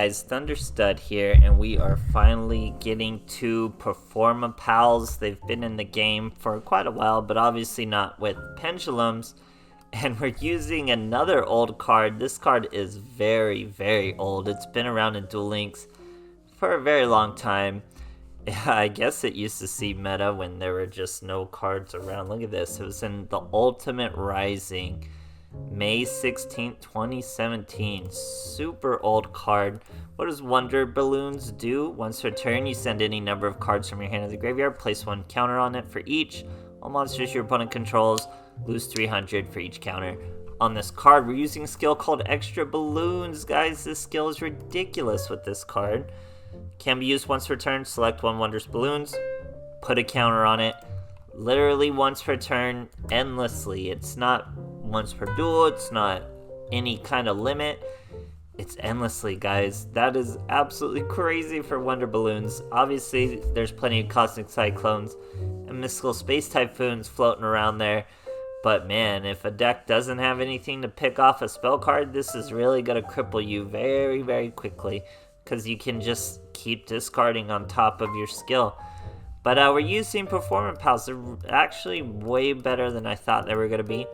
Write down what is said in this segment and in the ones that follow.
guys, THUNDERSTUD here, and we are finally getting to Performapals. They've been in the game for quite a while, but obviously not with pendulums. And we're using another old card. This card is very, very old. It's been around in Duel Links for a very long time. I guess it used to see meta when there were just no cards around. Look at this. It was in the Ultimate Rising. May 16th, 2017. Super old card. What does Wonder Balloons do? Once per turn, you send any number of cards from your hand to the graveyard. Place one counter on it for each. All monsters your opponent controls lose 300 for each counter. On this card, we're using a skill called Extra Balloons. Guys, this skill is ridiculous with this card. Can be used once per turn. Select one Wondrous Balloons. Put a counter on it. Literally once per turn, endlessly. It's not once per duel, it's not any kind of limit, it's endlessly, guys. That is absolutely crazy for Wonder Balloons. Obviously, there's plenty of Cosmic Cyclones and Mystical Space Typhoons floating around there, but man, if a deck doesn't have anything to pick off a spell card, this is really going to cripple you very, very quickly, because you can just keep discarding on top of your skill. But we're using Performapals. They're actually way better than I thought they were going to be.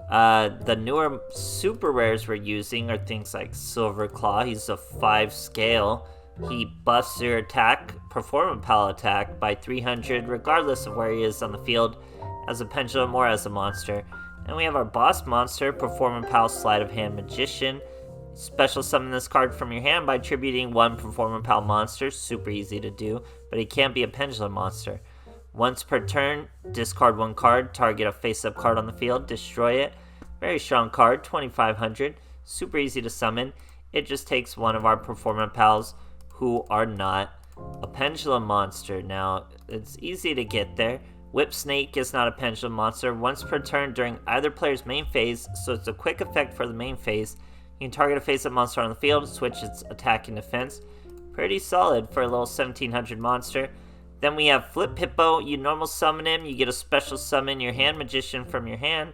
The newer super rares we're using are things like Silver Claw. He's a 5 scale. He buffs your attack, Performapal attack, by 300 regardless of where he is on the field, as a pendulum or as a monster. And we have our boss monster, Performapal Sleight of Hand Magician. Special summon this card from your hand by attributing one Performapal monster. Super easy to do, but he can't be a pendulum monster. Once per turn, discard one card, target a face-up card on the field, destroy it. Very strong card, 2500. Super easy to summon. It just takes one of our Performapals who are not a pendulum monster. Now, it's easy to get there. Whip Snake is not a pendulum monster. Once per turn during either player's main phase, so it's a quick effect for the main phase. You can target a face-up monster on the field, switch its attack and defense. Pretty solid for a little 1700 monster. Then we have Flip Hippo. You normal summon him, you get a special summon your hand magician from your hand,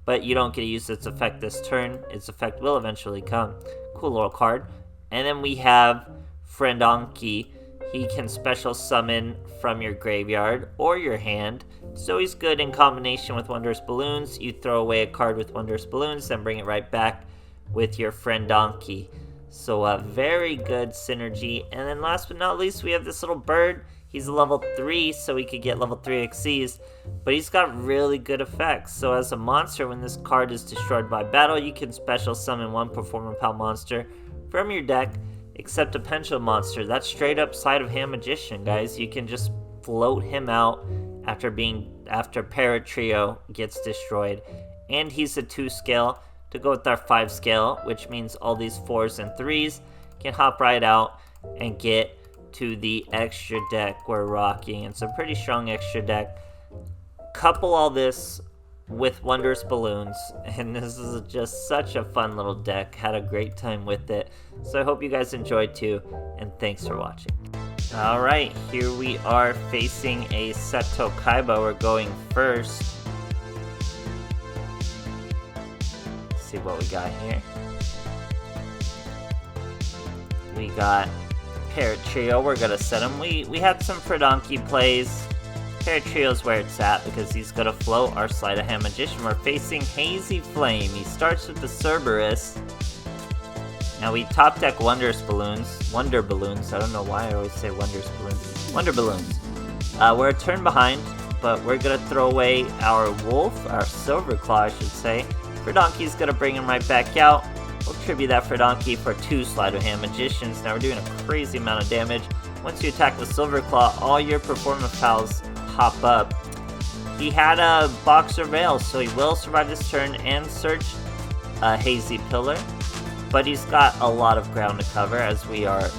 but you don't get to use its effect this turn. Its effect will eventually come. Cool little card. And then we have Friendonki. He can special summon from your graveyard or your hand, so he's good in combination with Wondrous Balloons. You throw away a card with Wondrous Balloons, then bring it right back with your Friendonki. So a very good synergy. And then last but not least, we have this little bird. He's a level 3, so he could get level 3 XCs, but he's got really good effects. So as a monster, when this card is destroyed by battle, you can special summon one Performapal monster from your deck, except a pendulum monster. That's straight up Sleight of Hand Magician, guys. You can just float him out after Paratrio gets destroyed. And he's a 2 scale to go with our 5 scale, which means all these 4s and 3s can hop right out and get to the extra deck we're rocking. It's a pretty strong extra deck. Couple all this with Wondrous Balloons, and this is just such a fun little deck. Had a great time with it, so I hope you guys enjoyed too, and thanks for watching. Alright, here we are facing a Seto Kaiba. We're going first. Let's see what we got here. We got Paratrio. We're gonna set him. We had some Friendonki plays. Paratrio's where it's at because he's gonna float our Sleight of Hand Magician. We're facing Hazy Flame. He starts with the Cerberus. Now we top deck Wonder Balloons. I don't know why I always say Wondrous Balloons. Wonder Balloons. We're a turn behind, but we're gonna throw away our Wolf, our Silver Claw, I should say. Friendonki's gonna bring him right back out. We'll tribute that Friendonki for 2 Sleight of Hand Magicians. Now we're doing a crazy amount of damage. Once you attack the Silver Claw, all your Performapals hop up. He had a Boxer Veil, so he will survive this turn and search a Hazy Pillar. But he's got a lot of ground to cover, as we are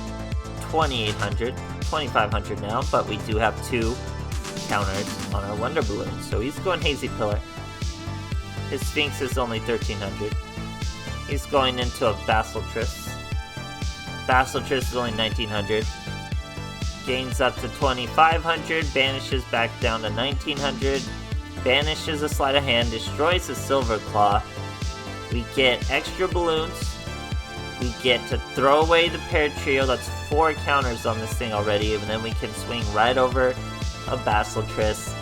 2,500 now, but we do have 2 counters on our Wonder Balloon. So he's going Hazy Pillar. His Sphinx is only 1,300. He's going into a Basilitrus. Basilitrus is only 1,900. Gains up to 2,500, banishes back down to 1,900, banishes a Sleight of Hand, destroys a Silver Claw. We get extra balloons, we get to throw away the pair trio. That's 4 counters on this thing already, and then we can swing right over a Basilisk.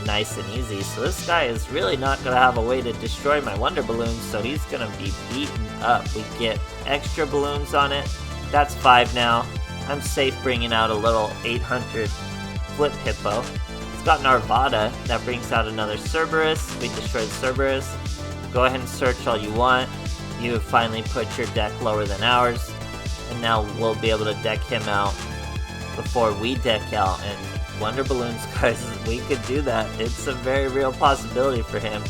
Nice and easy. So this guy is really not going to have a way to destroy my Wonder Balloons, so he's going to be beaten up. We get extra balloons on it. That's 5 now. I'm safe bringing out a little 800 Flip Hippo. It's got an Arvada. That brings out another Cerberus. We destroy the Cerberus. Go ahead and search all you want. You have finally put your deck lower than ours, and now we'll be able to deck him out before we deck out. And Wonder Balloons, guys, we could do that. It's a very real possibility for him.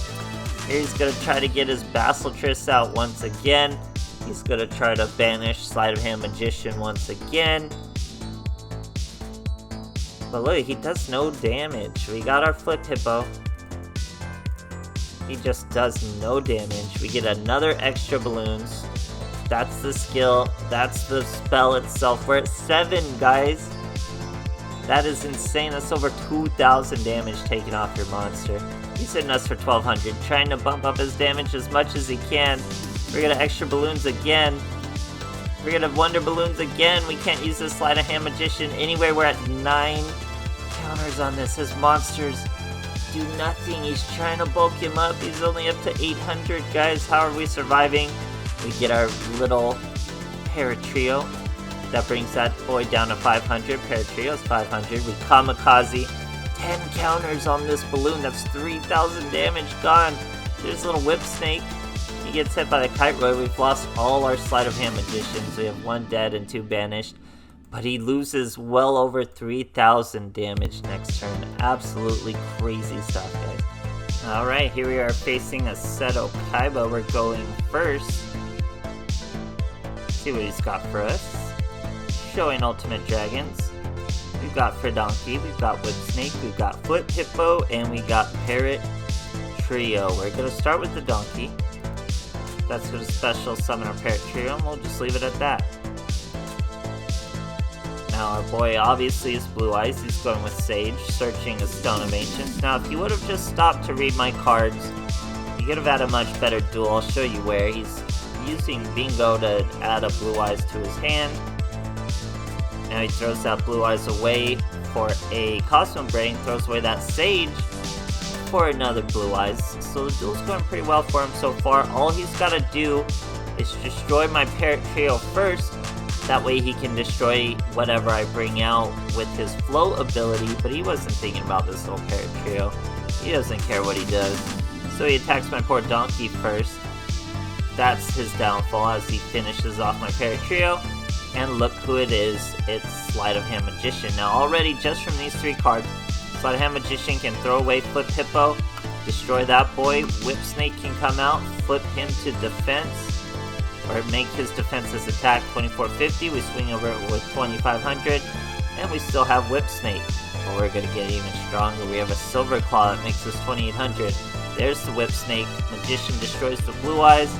Here he's going to try to get his Basilisk out once again. He's going to try to banish Sleight of Hand Magician once again. But look, he does no damage. We got our Flip Hippo. He just does no damage. We get another extra balloons. That's the skill. That's the spell itself. We're at 7, guys. That is insane. That's over 2,000 damage taken off your monster. He's hitting us for 1,200, trying to bump up his damage as much as he can. We're gonna extra balloons again. We're gonna Wonder Balloons again. We can't use this Sleight of Hand Magician anywhere. We're at 9 counters on this. His monsters do nothing. He's trying to bulk him up. He's only up to 800, guys. How are we surviving? We get our little Paratrio. That brings that boy down to 500. Paratrio's 500. We Kamikaze. 10 counters on this balloon. That's 3,000 damage gone. There's a little Whip Snake. He gets hit by the Kite Roy. We've lost all our Sleight of Hand Magicians. We have 1 dead and 2 banished. But he loses well over 3,000 damage next turn. Absolutely crazy stuff, guys. Alright, here we are facing a Seto Kaiba. We're going first. Let's see what he's got for us. Showing Ultimate Dragons. We've got Fredonkey, we've got Whip Snake, we've got Flip Hippo, and we got Parrot Trio. We're going to start with the Donkey. That's going to special summon our Parrot Trio, and we'll just leave it at that. Now our boy obviously is Blue Eyes. He's going with Sage, searching a Stone of Ancients. Now if he would have just stopped to read my cards, he could have had a much better duel. I'll show you where. He's using Bingo to add a Blue Eyes to his hand. Now he throws that Blue Eyes away for a Cosmo Brain, throws away that Sage for another Blue Eyes. So the duel's going pretty well for him so far. All he's got to do is destroy my Parrot Trio first. That way he can destroy whatever I bring out with his Flow ability, but he wasn't thinking about this little Parrot Trio. He doesn't care what he does. So he attacks my poor Donkey first. That's his downfall as he finishes off my Parrot Trio. And look who it is. It's Sleight of Hand Magician. Now already, just from these 3 cards, Sleight of Hand Magician can throw away Flip Hippo, destroy that boy. Whip Snake can come out, flip him to defense, or make his defense's attack 2450. We swing over it with 2500, and we still have Whip Snake. But we're going to get even stronger. We have a Silver Claw that makes us 2800. There's the Whip Snake. Magician destroys the Blue Eyes.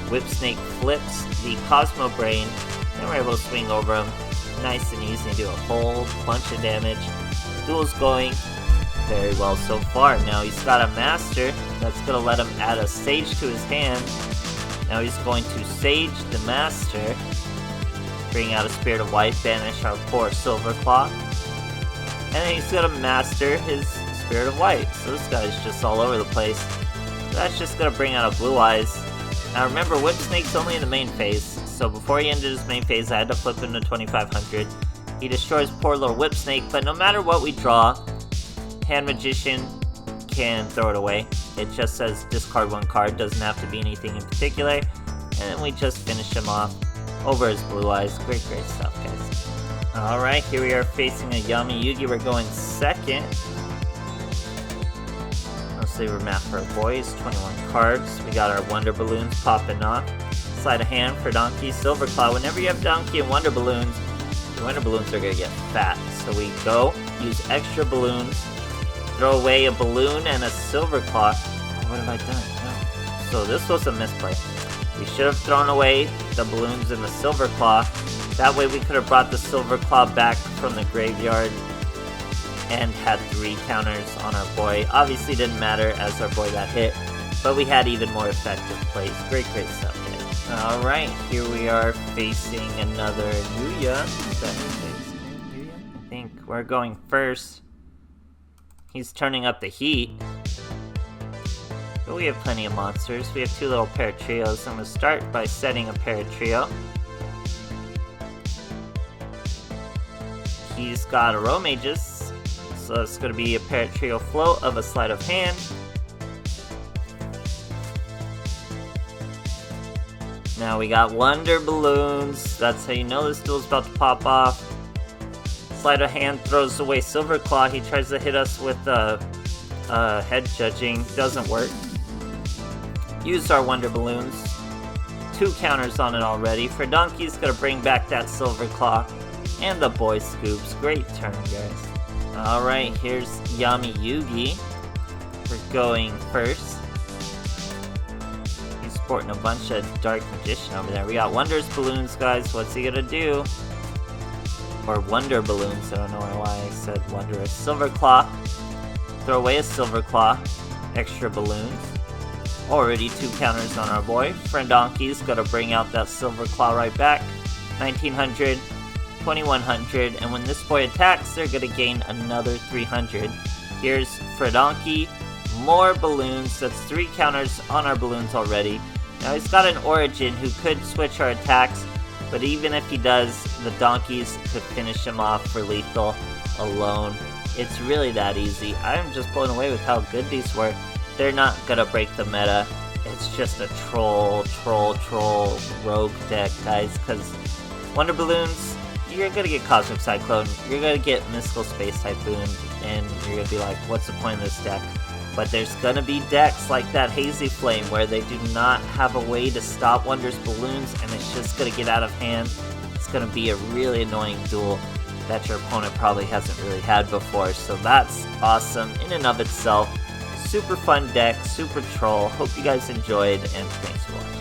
Whip Snake flips the Cosmo Brain. And we're able to swing over him nice and easy and do a whole bunch of damage. The duel's going very well so far. Now he's got a Master that's going to let him add a Sage to his hand. Now he's going to Sage the Master, bring out a Spirit of White, banish our poor Silver Claw. And then he's going to Master his Spirit of White. So this guy's just all over the place. So that's just going to bring out a Blue Eyes. Now remember, Whip Snake's only in the main phase, so before he ended his main phase, I had to flip him to 2500. He destroys poor little Whip Snake, but no matter what we draw, Hand Magician can throw it away. It just says discard 1 card, doesn't have to be anything in particular, and then we just finish him off over his Blue Eyes. Great stuff, guys. Alright, here we are facing a Yami Yugi. We're going second. Saber map for our boys, 21 cards. We got our Wonder Balloons popping off. Sleight of Hand for Donkey, Silver Claw. Whenever you have Donkey and Wonder Balloons, the Wonder Balloons are going to get fat. So we go, use extra balloons, throw away a balloon and a Silver Claw. Oh, what have I done? No. So this was a misplay. We should have thrown away the balloons and the Silver Claw. That way we could have brought the Silver Claw back from the graveyard and had 3 counters on our boy. Obviously didn't matter as our boy got hit, but we had even more effective plays. Great stuff, guys. Alright, here we are facing another Yuya. Is that Yuya? I think we're going first. He's turning up the heat. But we have plenty of monsters. We have two little paratrios. I'm going to start by setting a paratrio. He's got a row mages, so it's going to be a paratrio float of a sleight of hand. Now we got wonder balloons. That's how you know this duel's about to pop off. Sleight of hand throws away Silver Claw. He tries to hit us with head judging. Doesn't work. Use our wonder balloons. 2 counters on it already. Fredonkey's gonna bring back that Silver Claw. And the boy scoops. Great turn, guys. Alright, here's Yami Yugi. We're going first. He's sporting a bunch of Dark Magician over there. We got Wonders Balloons, guys. What's he gonna do? Or Wonder Balloons. I don't know why I said Wondrous. Silver Claw. Throw away a Silver Claw. Extra balloons. Already 2 counters on our boy. Fredonkey's gonna bring out that Silver Claw right back. 1900. 2100, and when this boy attacks, they're gonna gain another 300. Here's Fredonkey, more balloons. That's 3 counters on our balloons already. Now he's got an Origin who could switch our attacks, but even if he does, the donkeys could finish him off for lethal alone. It's really that easy. I'm just blown away with how good these were. They're not gonna break the meta. It's just a troll rogue deck, guys, because Wonder Balloons, you're gonna get Cosmic Cyclone, you're gonna get Mystical Space Typhoon, and you're gonna be like, what's the point of this deck? But there's gonna be decks like that Hazy Flame where they do not have a way to stop Wonders Balloons, and it's just gonna get out of hand. It's gonna be a really annoying duel that your opponent probably hasn't really had before, so that's awesome in and of itself. Super fun deck, super troll. Hope you guys enjoyed, and thanks for watching.